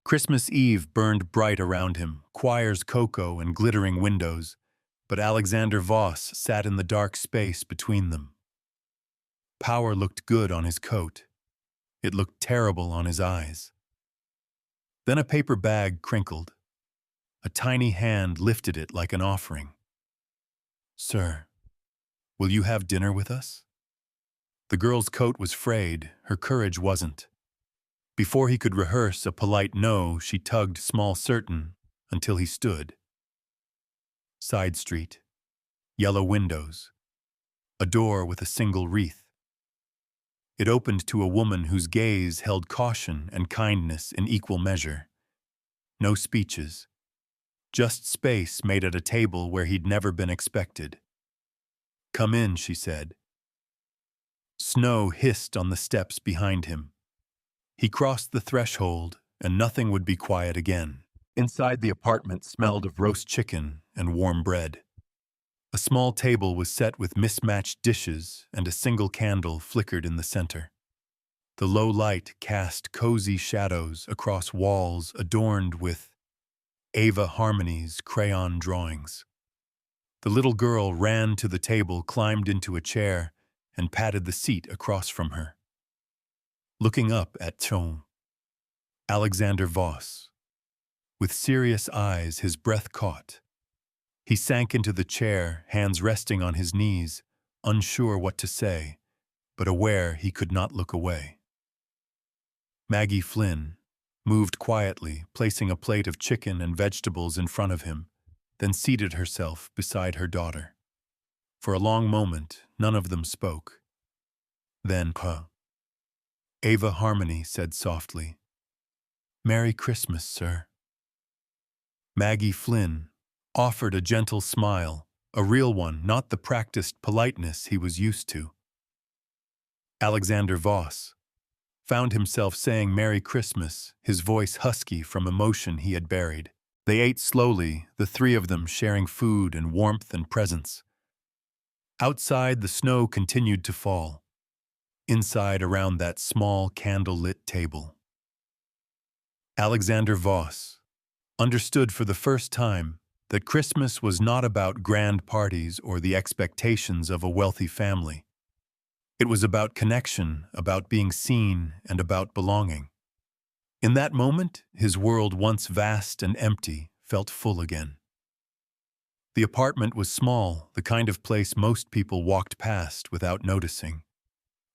Christmas Eve burned bright around him, choirs cocoa and glittering windows, but Alexander Voss sat in the dark space between them. Power looked good on his coat. It looked terrible on his eyes. Then a paper bag crinkled. A tiny hand lifted it like an offering. "Sir, will you have dinner with us?" The girl's coat was frayed, her courage wasn't. Before he could rehearse a polite no, she tugged small certain until he stood. Side street. Yellow windows. A door with a single wreath. It opened to a woman whose gaze held caution and kindness in equal measure. No speeches. Just space made at a table where he'd never been expected. "Come in," she said. Snow hissed on the steps behind him. He crossed the threshold, and nothing would be quiet again. Inside the apartment smelled of roast chicken and warm bread. A small table was set with mismatched dishes, and a single candle flickered in the center. The low light cast cozy shadows across walls adorned with Ava Harmony's crayon drawings. The little girl ran to the table, climbed into a chair, and patted the seat across from her. Looking up at Tom, Alexander Voss. With serious eyes, his breath caught. He sank into the chair, hands resting on his knees, unsure what to say, but aware he could not look away. Maggie Flynn moved quietly, placing a plate of chicken and vegetables in front of him, then seated herself beside her daughter. For a long moment, none of them spoke. Then, Ava Harmony said softly, "Merry Christmas, sir." Maggie Flynn offered a gentle smile, a real one, not the practiced politeness he was used to. Alexander Voss found himself saying Merry Christmas, his voice husky from emotion he had buried. They ate slowly, the three of them sharing food and warmth and presence. Outside, the snow continued to fall. Inside, around that small candle-lit table, Alexander Voss understood for the first time that Christmas was not about grand parties or the expectations of a wealthy family. It was about connection, about being seen, and about belonging. In that moment, his world, once vast and empty, felt full again. The apartment was small, the kind of place most people walked past without noticing.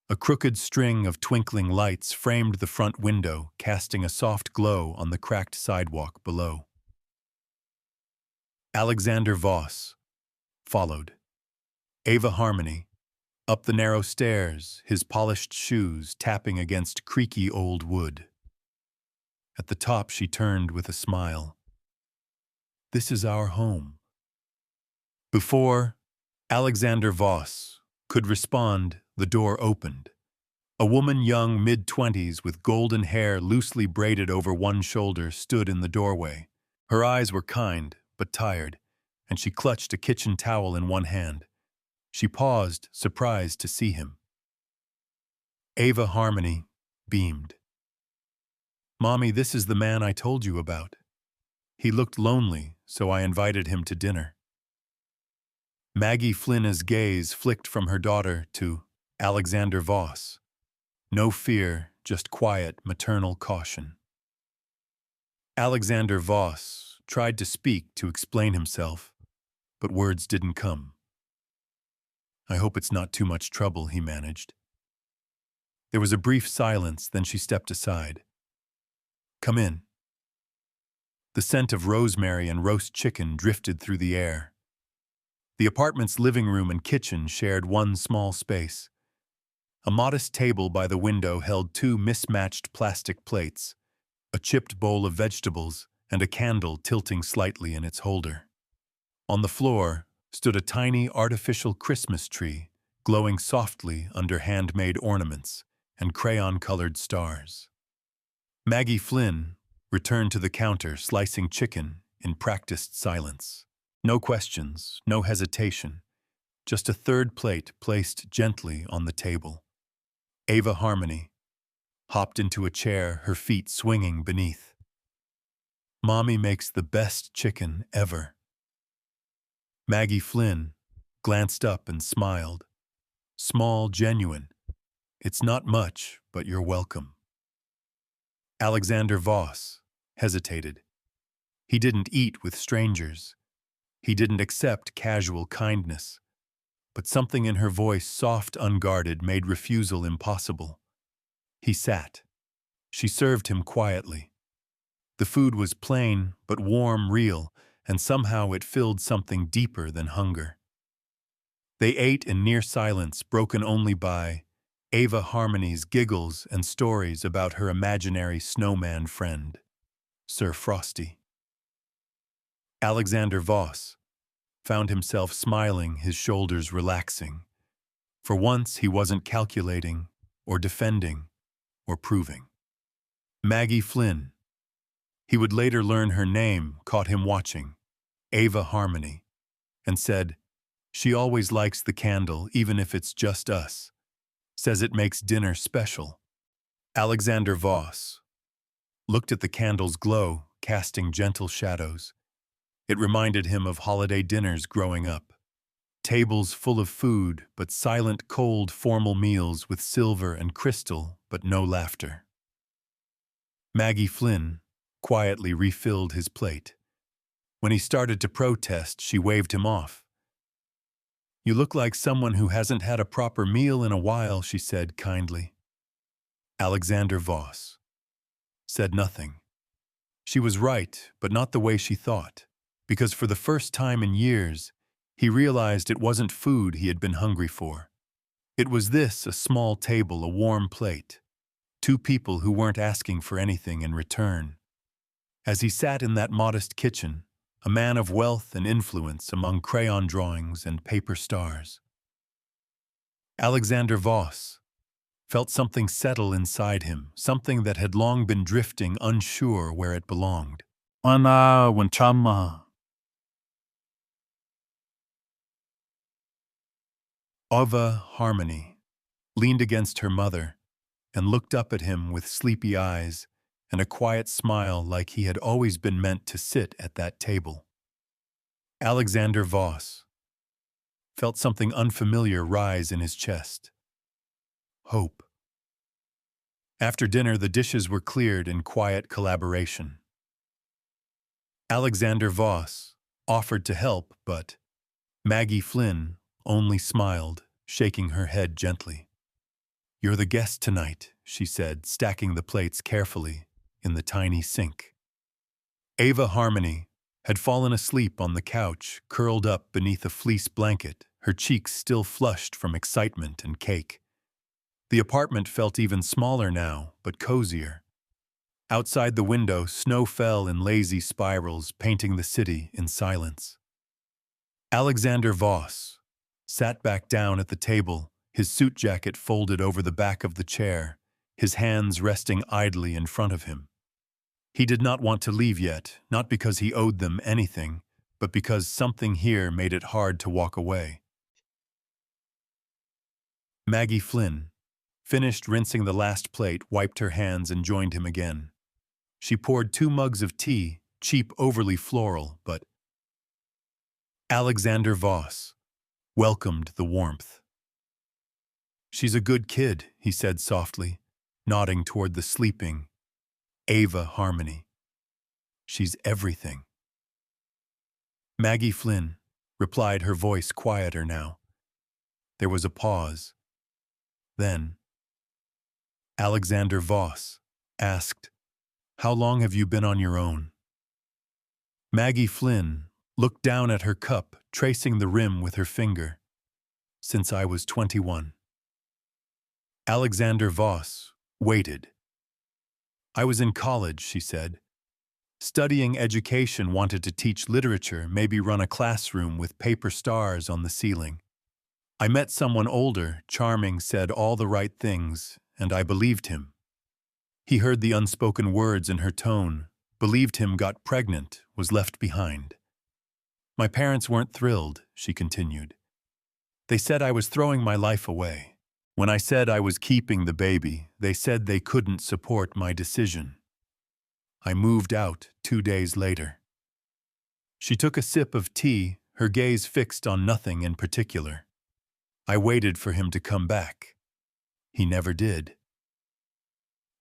A crooked string of twinkling lights framed the front window, casting a soft glow on the cracked sidewalk below. Alexander Voss followed. Ava Harmony, up the narrow stairs, his polished shoes tapping against creaky old wood. At the top, she turned with a smile. "This is our home." Before Alexander Voss could respond, the door opened. A woman young, mid-20s, with golden hair loosely braided over one shoulder, stood in the doorway. Her eyes were kind, but tired, and she clutched a kitchen towel in one hand. She paused, surprised to see him. Ava Harmony beamed. "Mommy, this is the man I told you about. He looked lonely, so I invited him to dinner." Maggie Flynn's gaze flicked from her daughter to Alexander Voss. No fear, just quiet, maternal caution. Alexander Voss tried to speak, to explain himself, but words didn't come. "I hope it's not too much trouble," he managed. There was a brief silence, then she stepped aside. "Come in." The scent of rosemary and roast chicken drifted through the air. The apartment's living room and kitchen shared one small space. A modest table by the window held two mismatched plastic plates, a chipped bowl of vegetables, and a candle tilting slightly in its holder. On the floor stood a tiny artificial Christmas tree, glowing softly under handmade ornaments and crayon-colored stars. Maggie Flynn returned to the counter, slicing chicken in practiced silence. No questions, no hesitation, just a third plate placed gently on the table. Ava Harmony hopped into a chair, her feet swinging beneath. Mommy makes the best chicken ever. Maggie Flynn glanced up and smiled. Small, genuine. It's not much, but you're welcome. Alexander Voss hesitated. He didn't eat with strangers. He didn't accept casual kindness. But something in her voice, soft, unguarded, made refusal impossible. He sat. She served him quietly. The food was plain, but warm, real, and somehow it filled something deeper than hunger. They ate in near silence, broken only by Ava Harmony's giggles and stories about her imaginary snowman friend, Sir Frosty. Alexander Voss found himself smiling, his shoulders relaxing. For once, he wasn't calculating, or defending, or proving. Maggie Flynn. He would later learn her name, caught him watching. Ava Harmony. And said, "She always likes the candle, even if it's just us. Says it makes dinner special." Alexander Voss looked at the candle's glow, casting gentle shadows. It reminded him of holiday dinners growing up. Tables full of food, but silent, cold, formal meals with silver and crystal, but no laughter. Maggie Flynn quietly refilled his plate. When he started to protest, she waved him off. "You look like someone who hasn't had a proper meal in a while," she said kindly. Alexander Voss said nothing. She was right, but not the way she thought, because for the first time in years, he realized it wasn't food he had been hungry for. It was this, a small table, a warm plate. Two people who weren't asking for anything in return. As he sat in that modest kitchen, a man of wealth and influence among crayon drawings and paper stars, Alexander Voss felt something settle inside him, something that had long been drifting, unsure where it belonged. Ava Harmony leaned against her mother and looked up at him with sleepy eyes and a quiet smile, like he had always been meant to sit at that table. Alexander Voss felt something unfamiliar rise in his chest. Hope. After dinner, the dishes were cleared in quiet collaboration. Alexander Voss offered to help, but Maggie Flynn only smiled, shaking her head gently. "You're the guest tonight," she said, stacking the plates carefully in the tiny sink. Ava Harmony had fallen asleep on the couch, curled up beneath a fleece blanket, her cheeks still flushed from excitement and cake. The apartment felt even smaller now, but cozier. Outside the window, snow fell in lazy spirals, painting the city in silence. Alexander Voss sat back down at the table, his suit jacket folded over the back of the chair, his hands resting idly in front of him. He did not want to leave yet, not because he owed them anything, but because something here made it hard to walk away. Maggie Flynn finished rinsing the last plate, wiped her hands, and joined him again. She poured 2 mugs of tea, cheap, overly floral, but Alexander Voss welcomed the warmth. "She's a good kid," he said softly, nodding toward the sleeping Ava Harmony. "She's everything." Maggie Flynn replied, her voice quieter now. There was a pause. Then Alexander Voss asked, "How long have you been on your own?" Maggie Flynn looked down at her cup, tracing the rim with her finger. "Since I was 21. Alexander Voss waited. "I was in college," she said. "Studying education, wanted to teach literature, maybe run a classroom with paper stars on the ceiling. I met someone older, charming, said all the right things, and I believed him." He heard the unspoken words in her tone, believed him, got pregnant, was left behind. "My parents weren't thrilled," she continued. "They said I was throwing my life away. When I said I was keeping the baby, they said they couldn't support my decision." I moved out 2 days later. She took a sip of tea, her gaze fixed on nothing in particular. I waited for him to come back. He never did.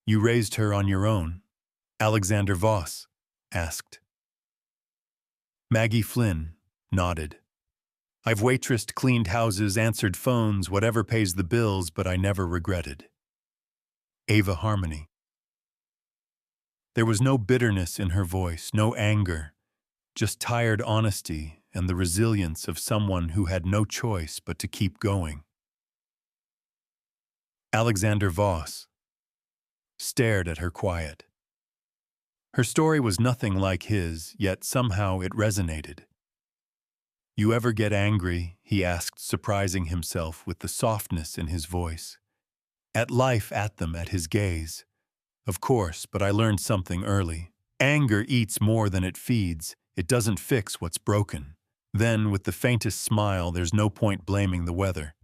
You raised her on your own? Alexander Voss asked. Maggie Flynn nodded. I've waitressed, cleaned houses, answered phones, whatever pays the bills, but I never regretted. Ava Harmony. There was no bitterness in her voice, no anger, just tired honesty and the resilience of someone who had no choice but to keep going. Alexander Voss stared at her quiet. Her story was nothing like his, yet somehow it resonated. You ever get angry? He asked, surprising himself with the softness in his voice. At life, at them, at his gaze. Of course, but I learned something early. Anger eats more than it feeds. It doesn't fix what's broken. Then, with the faintest smile, there's no point blaming the weather.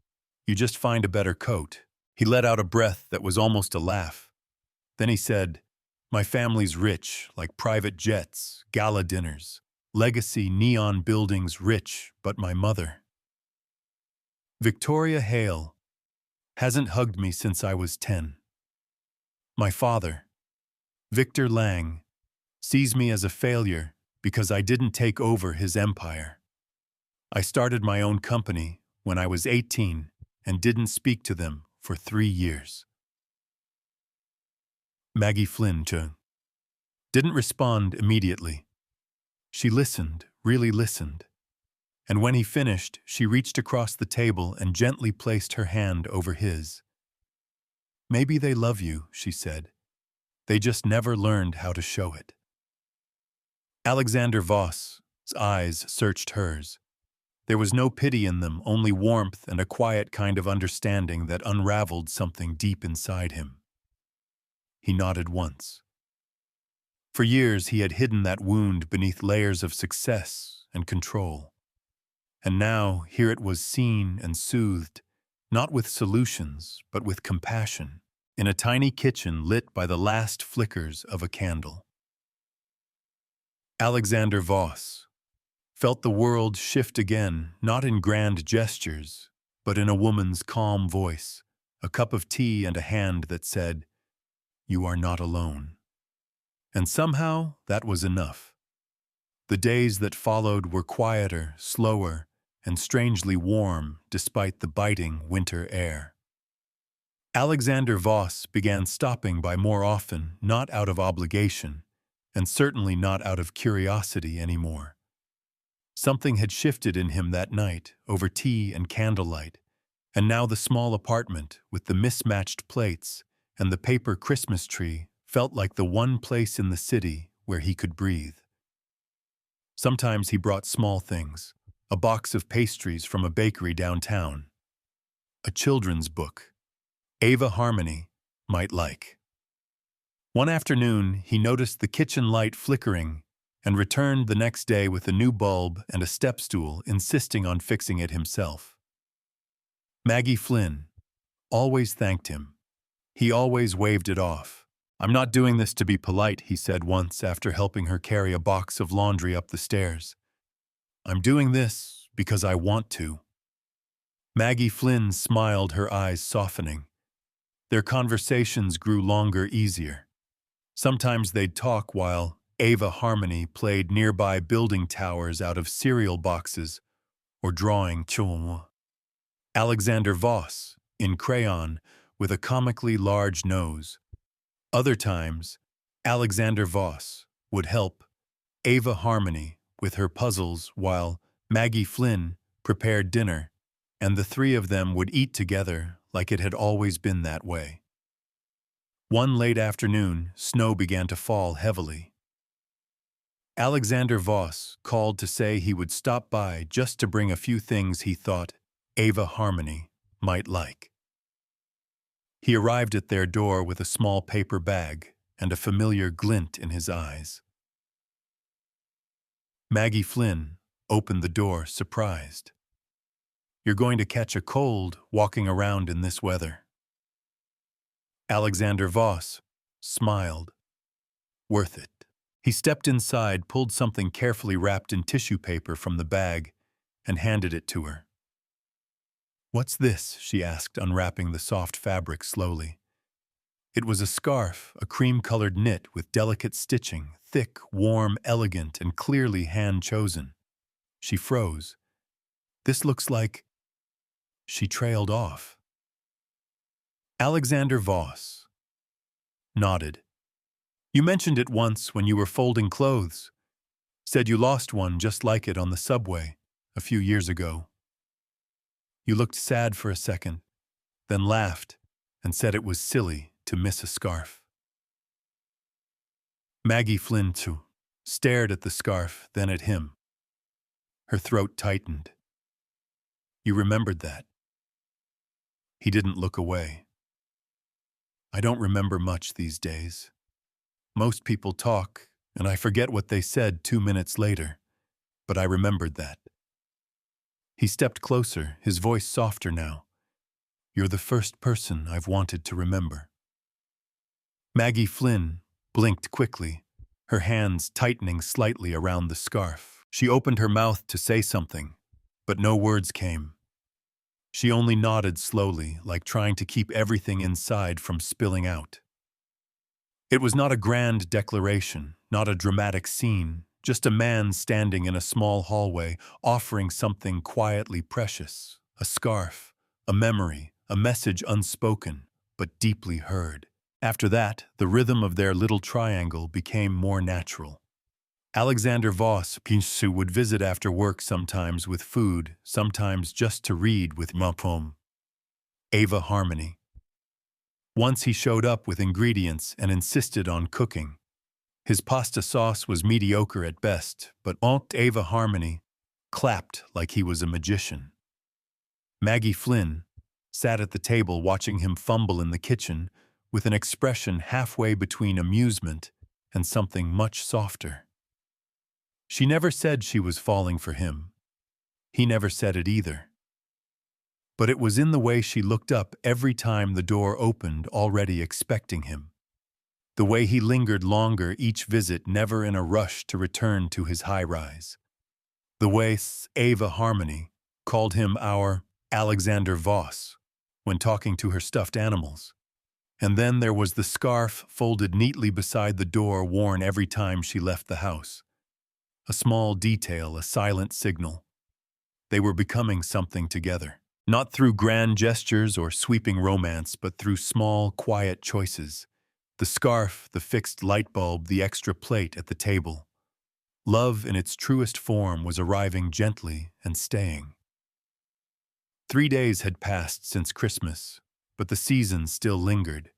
You just find a better coat. He let out a breath that was almost a laugh. Then he said, my family's rich, like private jets, gala dinners, legacy neon buildings rich, but my mother. Victoria Hale hasn't hugged me since I was 10. My father, Victor Lang, sees me as a failure because I didn't take over his empire. I started my own company when I was 18 and didn't speak to them for 3 years. Maggie Flynn didn't respond immediately. She listened, really listened. And when he finished, she reached across the table and gently placed her hand over his. Maybe they love you, she said. They just never learned how to show it. Alexander Voss's eyes searched hers. There was no pity in them, only warmth and a quiet kind of understanding that unraveled something deep inside him. He nodded once. For years he had hidden that wound beneath layers of success and control. And now here it was seen and soothed, not with solutions, but with compassion, in a tiny kitchen lit by the last flickers of a candle. Alexander Voss felt the world shift again, not in grand gestures, but in a woman's calm voice, a cup of tea and a hand that said, "You are not alone." And somehow that was enough. The days that followed were quieter, slower, and strangely warm despite the biting winter air. Alexander Voss began stopping by more often, not out of obligation, and certainly not out of curiosity anymore. Something had shifted in him that night, over tea and candlelight, and now the small apartment with the mismatched plates and the paper Christmas tree felt like the one place in the city where he could breathe. Sometimes he brought small things, a box of pastries from a bakery downtown, a children's book Ava Harmony might like. One afternoon, he noticed the kitchen light flickering and returned the next day with a new bulb and a step stool, insisting on fixing it himself. Maggie Flynn always thanked him. He always waved it off. "I'm not doing this to be polite," he said once after helping her carry a box of laundry up the stairs. "I'm doing this because I want to." Maggie Flynn smiled, her eyes softening. Their conversations grew longer, easier. Sometimes they'd talk while Ava Harmony played nearby building towers out of cereal boxes or drawing chum. Alexander Voss, in crayon, with a comically large nose. Other times, Alexander Voss would help Ava Harmony with her puzzles while Maggie Flynn prepared dinner, and the three of them would eat together like it had always been that way. One late afternoon, snow began to fall heavily. Alexander Voss called to say he would stop by just to bring a few things he thought Ava Harmony might like. He arrived at their door with a small paper bag and a familiar glint in his eyes. Maggie Flynn opened the door, surprised. "You're going to catch a cold walking around in this weather." Alexander Voss smiled. "Worth it." He stepped inside, pulled something carefully wrapped in tissue paper from the bag, and handed it to her. "What's this?" she asked, unwrapping the soft fabric slowly. It was a scarf, a cream-colored knit with delicate stitching, thick, warm, elegant, and clearly hand-chosen. She froze. "This looks like—" She trailed off. Alexander Voss nodded. "You mentioned it once when you were folding clothes. Said you lost one just like it on the subway a few years ago. You looked sad for a second, then laughed and said it was silly to miss a scarf." Maggie Flynn, too, stared at the scarf, then at him. Her throat tightened. "You remembered that?" He didn't look away. "I don't remember much these days. Most people talk, and I forget what they said 2 minutes later, but I remembered that." He stepped closer, his voice softer now. "You're the first person I've wanted to remember." Maggie Flynn blinked quickly, her hands tightening slightly around the scarf. She opened her mouth to say something, but no words came. She only nodded slowly, like trying to keep everything inside from spilling out. It was not a grand declaration, not a dramatic scene, just a man standing in a small hallway, offering something quietly precious, a scarf, a memory, a message unspoken, but deeply heard. After that, the rhythm of their little triangle became more natural. Alexander Voss Pinsu would visit after work, sometimes with food, sometimes just to read with Mapom. Ava Harmony. Once he showed up with ingredients and insisted on cooking. His pasta sauce was mediocre at best, but Aunt Ava Harmony clapped like he was a magician. Maggie Flynn sat at the table watching him fumble in the kitchen with an expression halfway between amusement and something much softer. She never said she was falling for him. He never said it either. But it was in the way she looked up every time the door opened, already expecting him. The way he lingered longer each visit, never in a rush to return to his high-rise. The way Ava Harmony called him our Alexander Voss when talking to her stuffed animals. And then there was the scarf folded neatly beside the door, worn every time she left the house. A small detail, a silent signal. They were becoming something together. Not through grand gestures or sweeping romance, but through small, quiet choices. The scarf, the fixed light bulb, the extra plate at the table. Love in its truest form was arriving gently and staying. 3 days had passed since Christmas, but the season still lingered.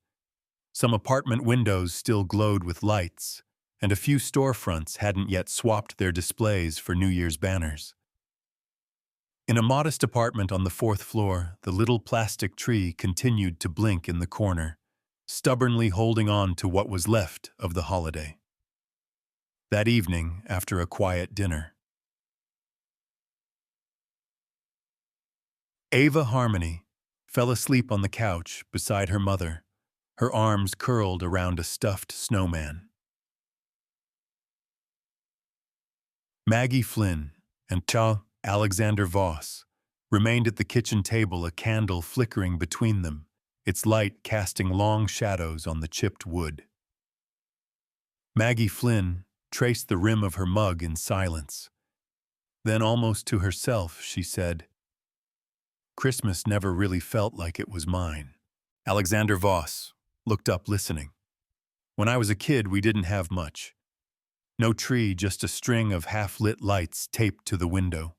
Some apartment windows still glowed with lights, and a few storefronts hadn't yet swapped their displays for New Year's banners. In a modest apartment on the 4th floor, the little plastic tree continued to blink in the corner, stubbornly holding on to what was left of the holiday. That evening, after a quiet dinner, Ava Harmony fell asleep on the couch beside her mother, her arms curled around a stuffed snowman. Maggie Flynn and Alexander Voss remained at the kitchen table, a candle flickering between them, its light casting long shadows on the chipped wood. Maggie Flynn traced the rim of her mug in silence. Then, almost to herself, she said, "Christmas never really felt like it was mine." Alexander Voss looked up, listening. "When I was a kid, we didn't have much. No tree, just a string of half-lit lights taped to the window.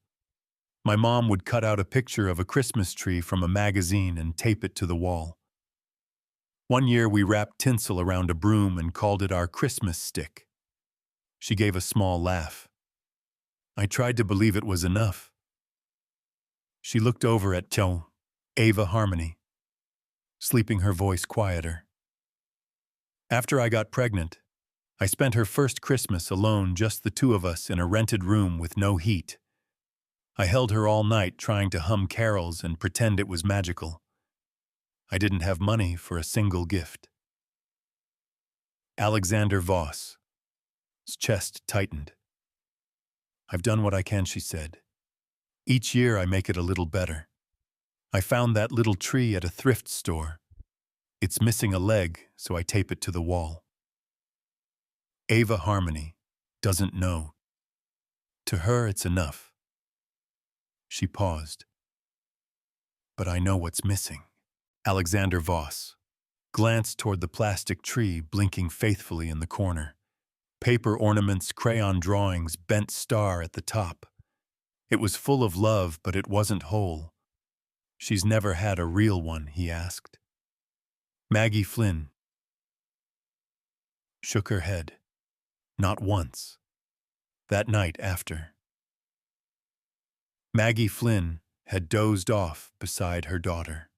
My mom would cut out a picture of a Christmas tree from a magazine and tape it to the wall. One year we wrapped tinsel around a broom and called it our Christmas stick." She gave a small laugh. I tried to believe it was enough. She looked over at Ava Harmony, sleeping her voice quieter. "After I got pregnant, I spent her first Christmas alone, just the two of us in a rented room with no heat. I held her all night trying to hum carols and pretend it was magical. I didn't have money for a single gift." Alexander Voss chest tightened. "I've done what I can," she said. "Each year I make it a little better. I found that little tree at a thrift store. It's missing a leg, so I tape it to the wall." Ava Harmony doesn't know. To her, it's enough. She paused. "But I know what's missing." Alexander Voss glanced toward the plastic tree blinking faithfully in the corner. Paper ornaments, crayon drawings, bent star at the top. It was full of love, but it wasn't whole. "She's never had a real one?" he asked. Maggie Flynn shook her head. "Not once." That night after, Maggie Flynn had dozed off beside her daughter.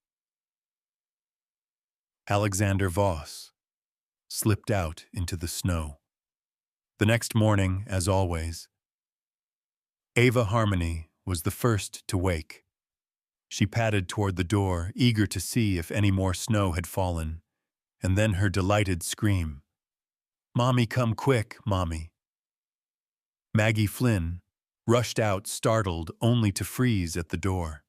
Alexander Voss slipped out into the snow. The next morning, as always, Ava Harmony was the first to wake. She padded toward the door, eager to see if any more snow had fallen, and then her delighted scream. "Mommy, come quick, Mommy." Maggie Flynn rushed out, startled, only to freeze at the door.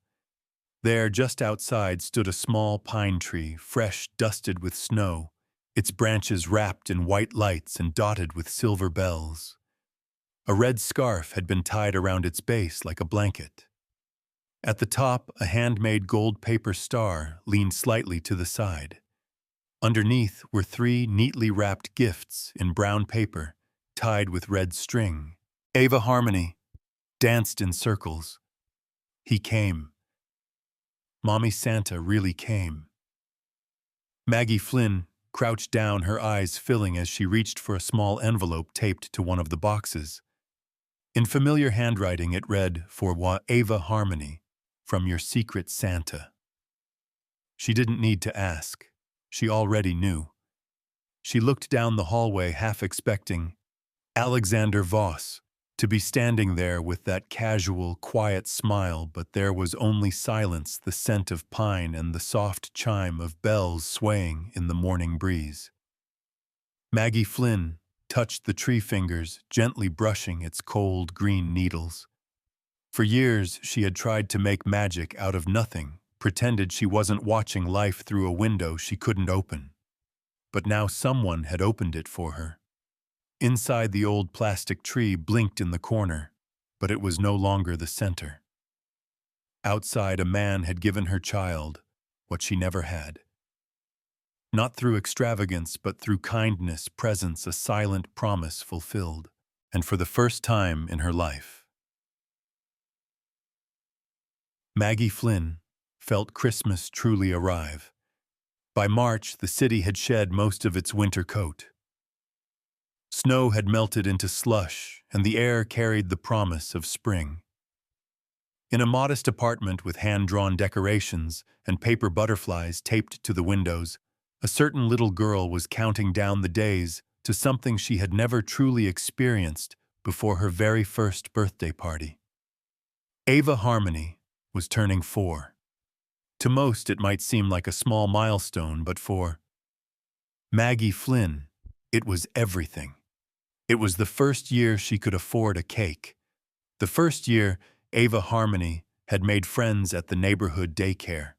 There, just outside, stood a small pine tree, fresh, dusted with snow, its branches wrapped in white lights and dotted with silver bells. A red scarf had been tied around its base like a blanket. At the top, a handmade gold paper star leaned slightly to the side. Underneath were 3 neatly wrapped gifts in brown paper, tied with red string. Ava Harmony danced in circles. He came. Mommy Santa really came. Maggie Flynn crouched down, her eyes filling as she reached for a small envelope taped to one of the boxes. In familiar handwriting it read, "For Ava Harmony, from your secret Santa." She didn't need to ask. She already knew. She looked down the hallway, half expecting Alexander Voss to be standing there with that casual, quiet smile, but there was only silence, the scent of pine and the soft chime of bells swaying in the morning breeze. Maggie Flynn touched the tree fingers, gently brushing its cold green needles. For years, she had tried to make magic out of nothing, pretended she wasn't watching life through a window she couldn't open. But now someone had opened it for her. Inside, the old plastic tree blinked in the corner, but it was no longer the center. Outside, a man had given her child what she never had. Not through extravagance, but through kindness, presence, a silent promise fulfilled, and for the first time in her life. Maggie Flynn felt Christmas truly arrive. By March, the city had shed most of its winter coat. Snow had melted into slush, and the air carried the promise of spring. In a modest apartment with hand-drawn decorations and paper butterflies taped to the windows, a certain little girl was counting down the days to something she had never truly experienced before her very first birthday party. Ava Harmony was turning 4. To most, it might seem like a small milestone, but for Maggie Flynn, it was everything. It was the first year she could afford a cake. The first year Ava Harmony had made friends at the neighborhood daycare.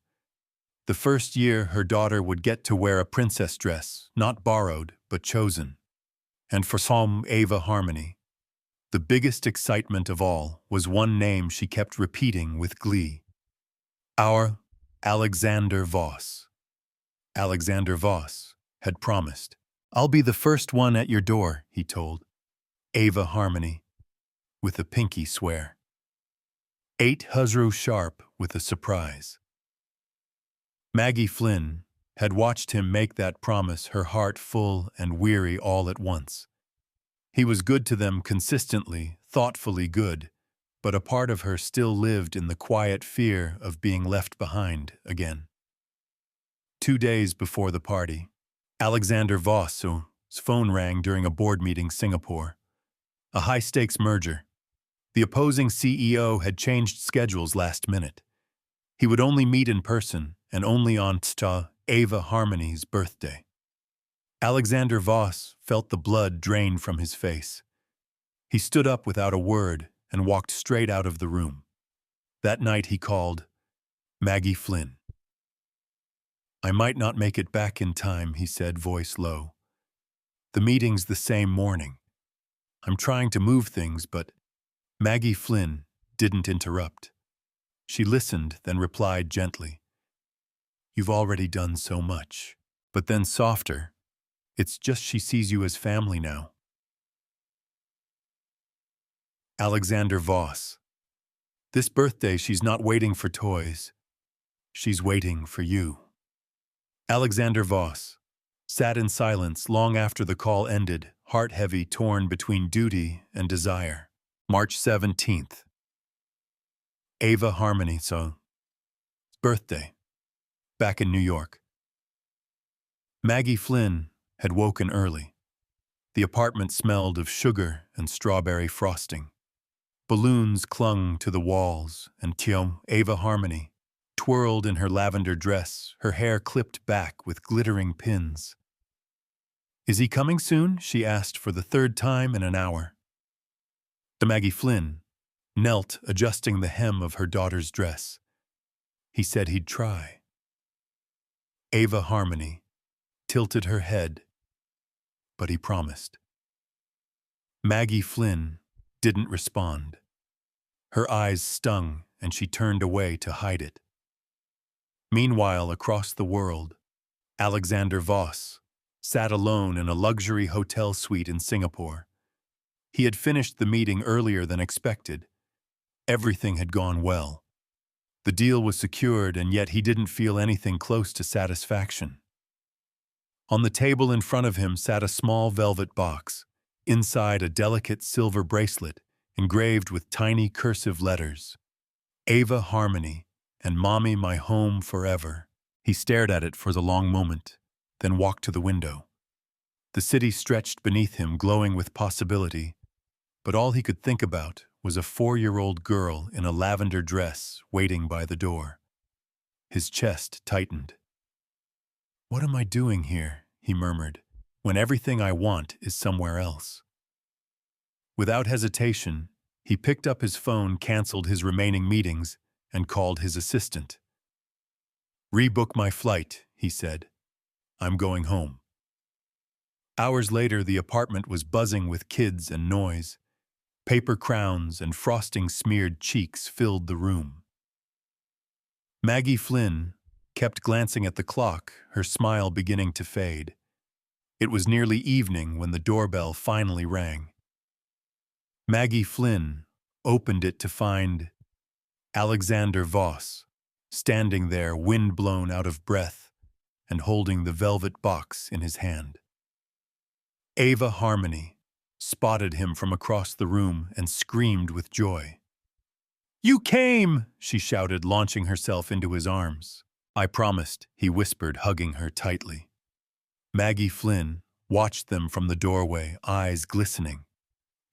The first year her daughter would get to wear a princess dress, not borrowed, but chosen. And for some Ava Harmony, the biggest excitement of all was one name she kept repeating with glee. Our Alexander Voss. Alexander Voss had promised. "I'll be the first one at your door," he told Ava Harmony, with a pinky swear. 8 Huzru sharp with a surprise. Maggie Flynn had watched him make that promise, her heart full and weary all at once. He was good to them, consistently, thoughtfully good, but a part of her still lived in the quiet fear of being left behind again. 2 days before the party, Alexander Voss's phone rang during a board meeting in Singapore. A high-stakes merger. The opposing CEO had changed schedules last minute. He would only meet in person, and only on Ava Harmony's birthday. Alexander Voss felt the blood drain from his face. He stood up without a word and walked straight out of the room. That night he called Maggie Flynn. "I might not make it back in time," he said, voice low. "The meeting's the same morning. I'm trying to move things, but—" Maggie Flynn didn't interrupt. She listened, then replied gently, "You've already done so much." But then softer, "It's just she sees you as family now." Alexander Voss. This birthday she's not waiting for toys. She's waiting for you. Alexander Voss sat in silence long after the call ended, heart-heavy, torn between duty and desire. March 17th. Ava Harmony song. Birthday. Back in New York. Maggie Flynn had woken early. The apartment smelled of sugar and strawberry frosting. Balloons clung to the walls, and Ava Harmony twirled in her lavender dress, her hair clipped back with glittering pins. "Is he coming soon?" she asked for the third time in an hour. Maggie Flynn knelt, adjusting the hem of her daughter's dress. "He said he'd try." Ava Harmony tilted her head, "But he promised." Maggie Flynn didn't respond. Her eyes stung, and she turned away to hide it. Meanwhile, across the world, Alexander Voss sat alone in a luxury hotel suite in Singapore. He had finished the meeting earlier than expected. Everything had gone well. The deal was secured, and yet he didn't feel anything close to satisfaction. On the table in front of him sat a small velvet box, inside a delicate silver bracelet engraved with tiny cursive letters. "Ava Harmony and Mommy, my home forever." He stared at it for the long moment, then walked to the window. The city stretched beneath him, glowing with possibility, but all he could think about was a 4-year-old girl in a lavender dress waiting by the door. His chest tightened. "What am I doing here?" he murmured, "when everything I want is somewhere else?" Without hesitation, he picked up his phone, canceled his remaining meetings, and called his assistant. "Rebook my flight," he said. "I'm going home." Hours later, the apartment was buzzing with kids and noise. Paper crowns and frosting-smeared cheeks filled the room. Maggie Flynn kept glancing at the clock, her smile beginning to fade. It was nearly evening when the doorbell finally rang. Maggie Flynn opened it to find Alexander Voss standing there, wind-blown, out of breath, and holding the velvet box in his hand. Ava Harmony spotted him from across the room and screamed with joy. "You came!" she shouted, launching herself into his arms. "I promised," he whispered, hugging her tightly. Maggie Flynn watched them from the doorway, eyes glistening.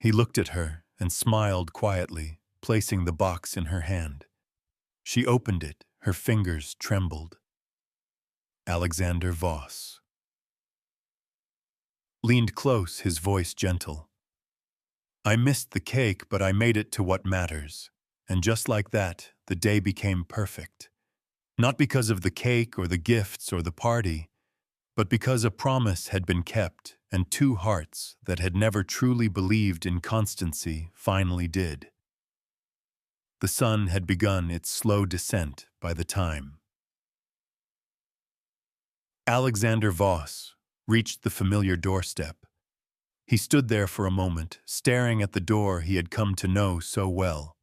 He looked at her and smiled quietly, placing the box in her hand. She opened it, her fingers trembled. Alexander Voss leaned close, his voice gentle. "I missed the cake, but I made it to what matters." And just like that, the day became perfect. Not because of the cake or the gifts or the party, but because a promise had been kept, and two hearts that had never truly believed in constancy finally did. The sun had begun its slow descent by the time Alexander Voss reached the familiar doorstep. He stood there for a moment, staring at the door he had come to know so well.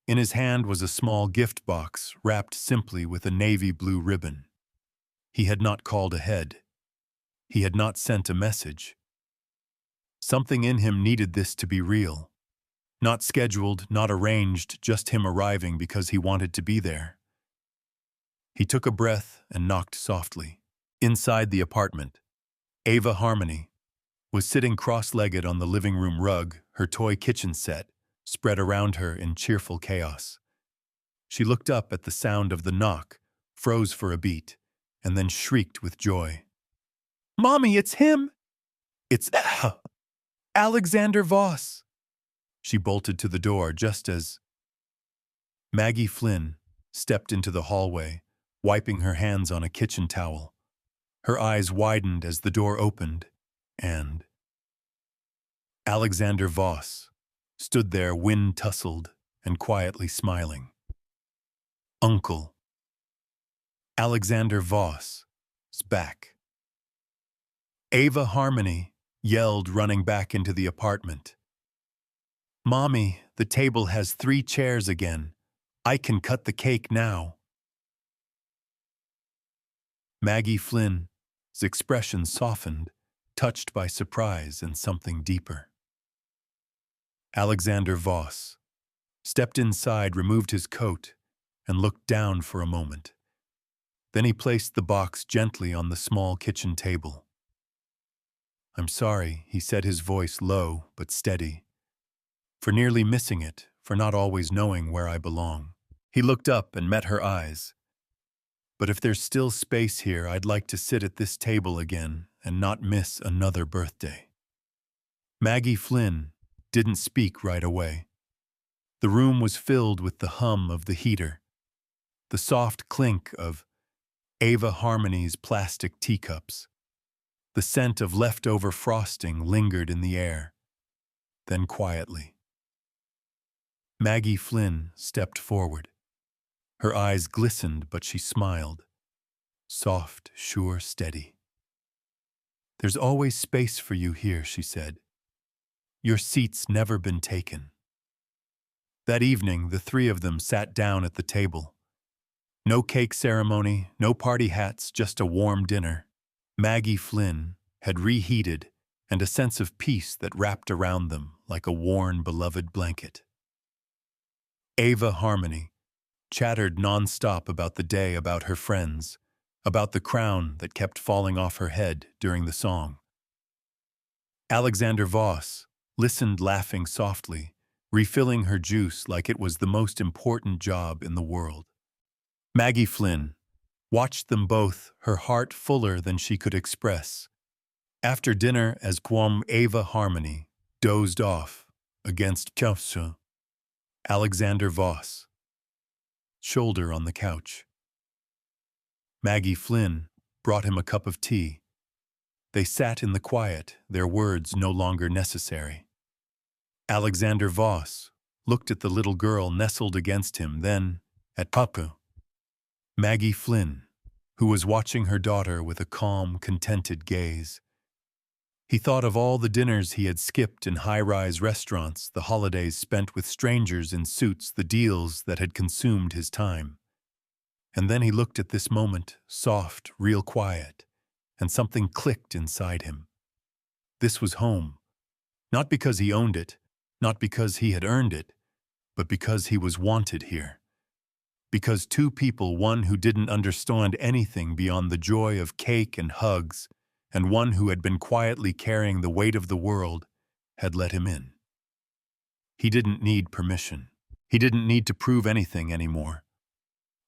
In his hand was a small gift box wrapped simply with a navy blue ribbon. He had not called ahead. He had not sent a message. Something in him needed this to be real. Not scheduled, not arranged, just him arriving because he wanted to be there. He took a breath and knocked softly. Inside the apartment, Ava Harmony was sitting cross-legged on the living room rug, her toy kitchen set spread around her in cheerful chaos. She looked up at the sound of the knock, froze for a beat, and then shrieked with joy. "Mommy, it's him! It's Alexander Voss!" She bolted to the door just as Maggie Flynn stepped into the hallway, wiping her hands on a kitchen towel. Her eyes widened as the door opened, and Alexander Voss stood there, wind-tussled and quietly smiling. Uncle. Alexander Voss is back. Ava Harmony yelled, running back into the apartment. Mommy, the table has 3 chairs again. I can cut the cake now. Maggie Flynn's expression softened, touched by surprise and something deeper. Alexander Voss stepped inside, removed his coat, and looked down for a moment. Then he placed the box gently on the small kitchen table. I'm sorry, he said, his voice low but steady, for nearly missing it, for not always knowing where I belong. He looked up and met her eyes. But if there's still space here, I'd like to sit at this table again and not miss another birthday. Maggie Flynn didn't speak right away. The room was filled with the hum of the heater, the soft clink of Ava Harmony's plastic teacups. The scent of leftover frosting lingered in the air. Then quietly, Maggie Flynn stepped forward. Her eyes glistened, but she smiled. Soft, sure, steady. There's always space for you here, she said. Your seat's never been taken. That evening, the 3 of them sat down at the table. No cake ceremony, no party hats, just a warm dinner. Maggie Flynn had reheated, and a sense of peace that wrapped around them like a worn, beloved blanket. Ava Harmony chattered nonstop about the day, about her friends, about the crown that kept falling off her head during the song. Alexander Voss listened, laughing softly, refilling her juice like it was the most important job in the world. Maggie Flynn watched them both, her heart fuller than she could express. After dinner, as Ava Harmony dozed off against Kjofsjö, Alexander Voss shoulder on the couch. Maggie Flynn brought him a cup of tea. They sat in the quiet, their words no longer necessary. Alexander Voss looked at the little girl nestled against him, then at Papa. Maggie Flynn, who was watching her daughter with a calm, contented gaze. He thought of all the dinners he had skipped in high-rise restaurants, the holidays spent with strangers in suits, the deals that had consumed his time. And then he looked at this moment, soft, real quiet, and something clicked inside him. This was home, not because he owned it, not because he had earned it, but because he was wanted here. Because 2 people, one who didn't understand anything beyond the joy of cake and hugs, and one who had been quietly carrying the weight of the world, had let him in. He didn't need permission. He didn't need to prove anything anymore.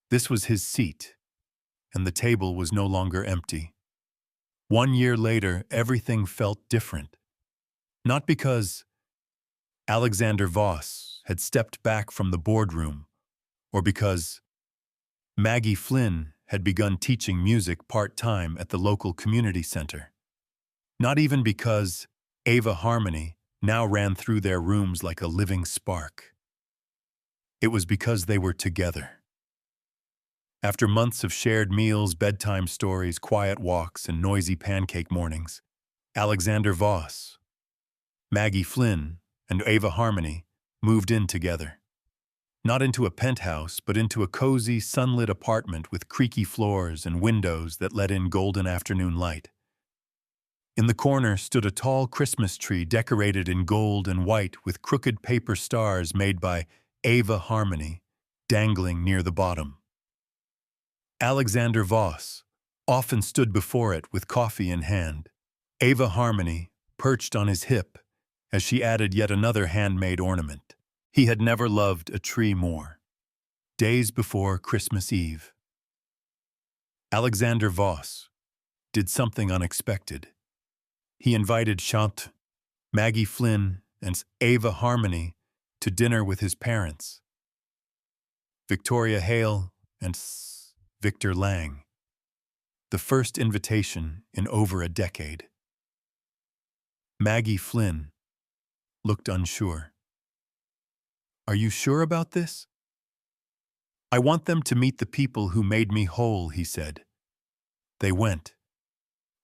This was his seat, and the table was no longer empty. 1 year later, everything felt different. Not because Alexander Voss had stepped back from the boardroom, or because Maggie Flynn had begun teaching music part-time at the local community center. Not even because Ava Harmony now ran through their rooms like a living spark. It was because they were together. After months of shared meals, bedtime stories, quiet walks, and noisy pancake mornings, Alexander Voss, Maggie Flynn, and Ava Harmony moved in together. Not into a penthouse, but into a cozy, sunlit apartment with creaky floors and windows that let in golden afternoon light. In the corner stood a tall Christmas tree decorated in gold and white with crooked paper stars made by Ava Harmony, dangling near the bottom. Alexander Voss often stood before it with coffee in hand, Ava Harmony perched on his hip as she added yet another handmade ornament. He had never loved a tree more. Days before Christmas Eve, Alexander Voss did something unexpected. He invited Maggie Flynn, and Ava Harmony to dinner with his parents, Victoria Hale and Victor Lang, the first invitation in over a decade. Maggie Flynn looked unsure. "Are you sure about this?" "I want them to meet the people who made me whole," he said. They went.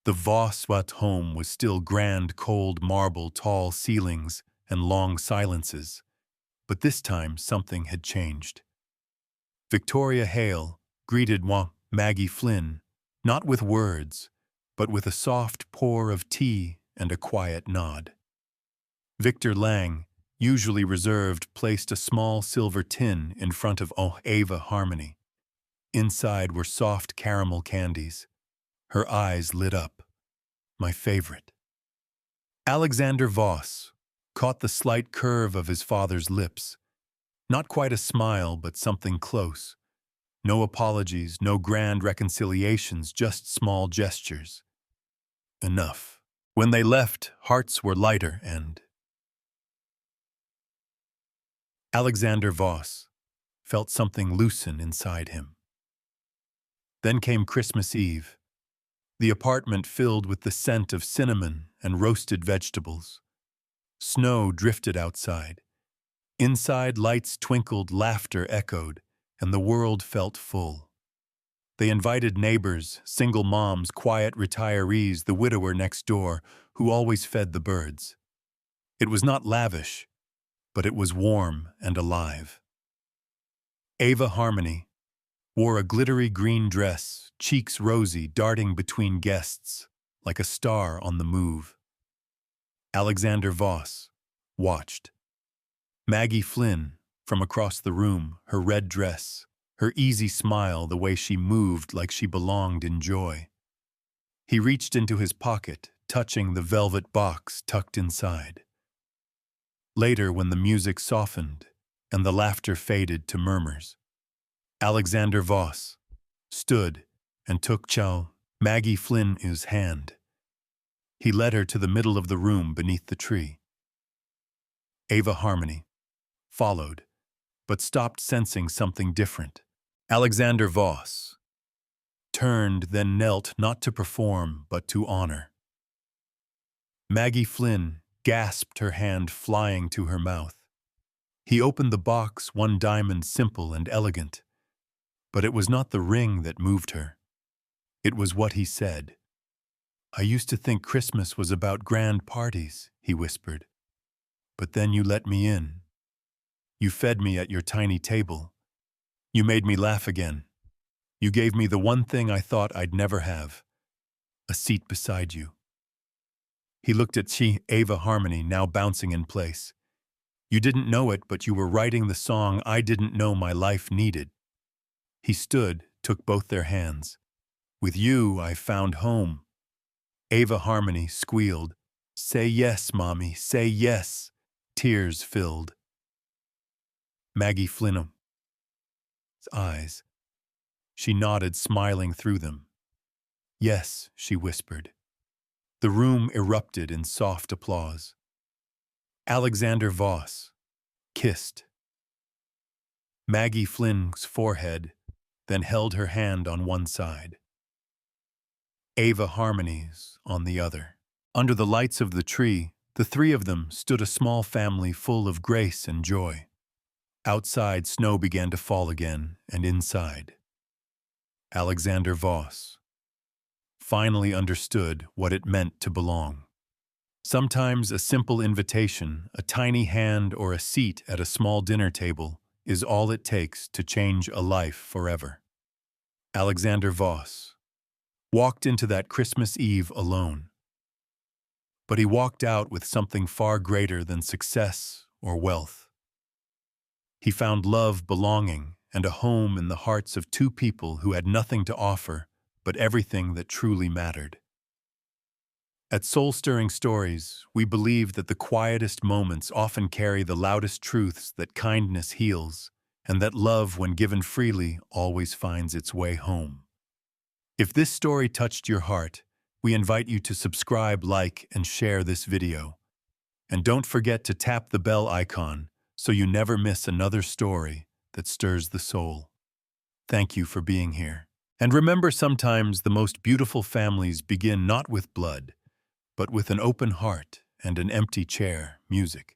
The Voss-Watt home was still grand, cold marble, tall ceilings, and long silences. But this time something had changed. Victoria Hale greeted Maggie Flynn, not with words, but with a soft pour of tea and a quiet nod. Victor Lang, usually reserved, placed a small silver tin in front of Ava Harmony. Inside were soft caramel candies. Her eyes lit up. "My favorite." Alexander Voss caught the slight curve of his father's lips. Not quite a smile, but something close. No apologies, no grand reconciliations, just small gestures. Enough. When they left, hearts were lighter and Alexander Voss felt something loosen inside him. Then came Christmas Eve. The apartment filled with the scent of cinnamon and roasted vegetables. Snow drifted outside. Inside, lights twinkled, laughter echoed, and the world felt full. They invited neighbors, single moms, quiet retirees, the widower next door, who always fed the birds. It was not lavish, but it was warm and alive. Ava Harmony wore a glittery green dress, cheeks rosy, darting between guests, like a star on the move. Alexander Voss watched. Maggie Flynn, from across the room, her red dress, her easy smile, the way she moved like she belonged in joy. He reached into his pocket, touching the velvet box tucked inside. Later, when the music softened and the laughter faded to murmurs, Alexander Voss stood and took Maggie Flynn's hand. He led her to the middle of the room beneath the tree. Ava Harmony followed, but stopped, sensing something different. Alexander Voss turned, then knelt, not to perform, but to honor. Maggie Flynn gasped, her hand flying to her mouth. He opened the box, one diamond, simple and elegant. But it was not the ring that moved her. It was what he said. "I used to think Christmas was about grand parties," he whispered. "But then you let me in. You fed me at your tiny table. You made me laugh again. You gave me the one thing I thought I'd never have, a seat beside you." He looked at Ava Harmony, now bouncing in place. "You didn't know it, but you were writing the song I didn't know my life needed." He stood, took both their hands. "With you, I found home." Ava Harmony squealed, "Say yes, Mommy, say yes." Tears filled Maggie Flynn's eyes. She nodded, smiling through them. "Yes," she whispered. The room erupted in soft applause. Alexander Voss kissed Maggie Flynn's forehead, then held her hand on one side, Ava Harmony's on the other. Under the lights of the tree, the three of them stood, a small family full of grace and joy. Outside, snow began to fall again, and inside, Alexander Voss finally understood what it meant to belong. Sometimes a simple invitation, a tiny hand, or a seat at a small dinner table is all it takes to change a life forever. Alexander Voss walked into that Christmas Eve alone. But he walked out with something far greater than success or wealth. He found love, belonging, and a home in the hearts of two people who had nothing to offer but everything that truly mattered. At Soul-Stirring Stories, we believe that the quietest moments often carry the loudest truths, that kindness heals, and that love, when given freely, always finds its way home. If this story touched your heart, we invite you to subscribe, like, and share this video. And don't forget to tap the bell icon so you never miss another story that stirs the soul. Thank you for being here. And remember, sometimes the most beautiful families begin not with blood, but with an open heart and an empty chair, music.